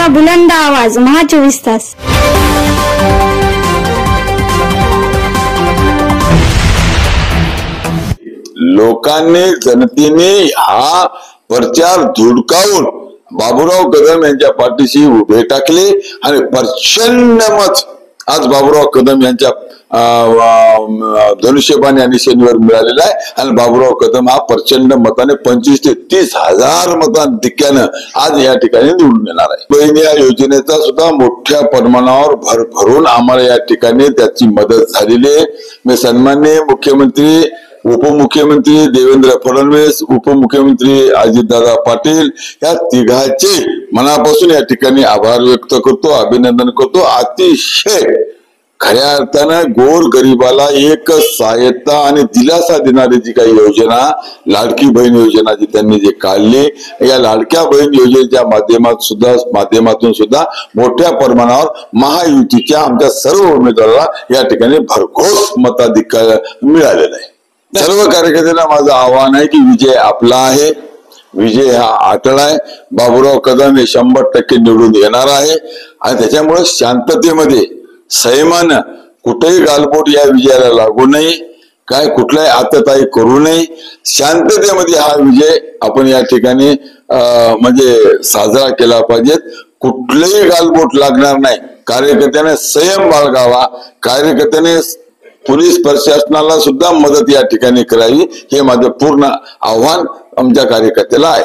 बुलंद आवाज, महा 24 तास। लोकांनी, जनतेने हा प्रचार धुडकावून बाबूराव कदम यांच्या पाठीशी उभे टाकले आणि प्रचंड मत आज बाबूराव कदम यांच्या धनुष्यबाण आणि शनिवार मिळालेला आहे आणि बाबूराव कदम हा प्रचंड मताने 25 ते 30 हजार मताधिक्यानं आज या ठिकाणी निवडून येणार आहे। बहीण या योजनेचा सुद्धा मोठ्या प्रमाणावर भरभरून आम्हाला या ठिकाणी त्याची मदत झालेली आहे। मी सन्माननीय मुख्यमंत्री, उपमुख्यमंत्री देवेंद्र फडणवीस, उपमुख्यमंत्री अजितदादा पाटील या तिघांचे मनापासून या ठिकाणी आभार व्यक्त करतो, अभिनंदन करतो। अतिशय खऱ्या अर्थानं गोर गरिबाला एक सहायता आणि दिलासा देणारी जी काही योजना, लाडकी बहीण योजना जी त्यांनी जे काढली, या लाडक्या बहीण योजनेच्या माध्यमातून सुद्धा मोठ्या प्रमाणावर महायुतीच्या आमच्या सर्व उमेदवाराला या ठिकाणी भरघोस मताधिक्य मिळालेला आहे। सर्व कार्यकर्त्यांना माझं आव्हान आहे की विजय आपला आहे, विजय हा अटळ आहे। बाबूराव कदम हे 100% निवडून येणार आहे आणि त्याच्यामुळे शांततेमध्ये संयमानं कुठेही गालबोट या विजयाला लागू नये, काय कुठलाही आतताई करू नये। शांततेमध्ये हा विजय आपण या ठिकाणी म्हणजे साजरा केला पाहिजे। कुठलेही गालबोट लागणार नाही। कार्यकर्त्याने संयम बाळगावा, कार्यकर्त्याने पोलीस प्रशासनाला सुद्धा मदत या ठिकाणी करावी, हे माझं पूर्ण आव्हान आमच्या कार्यकर्त्याला आहे।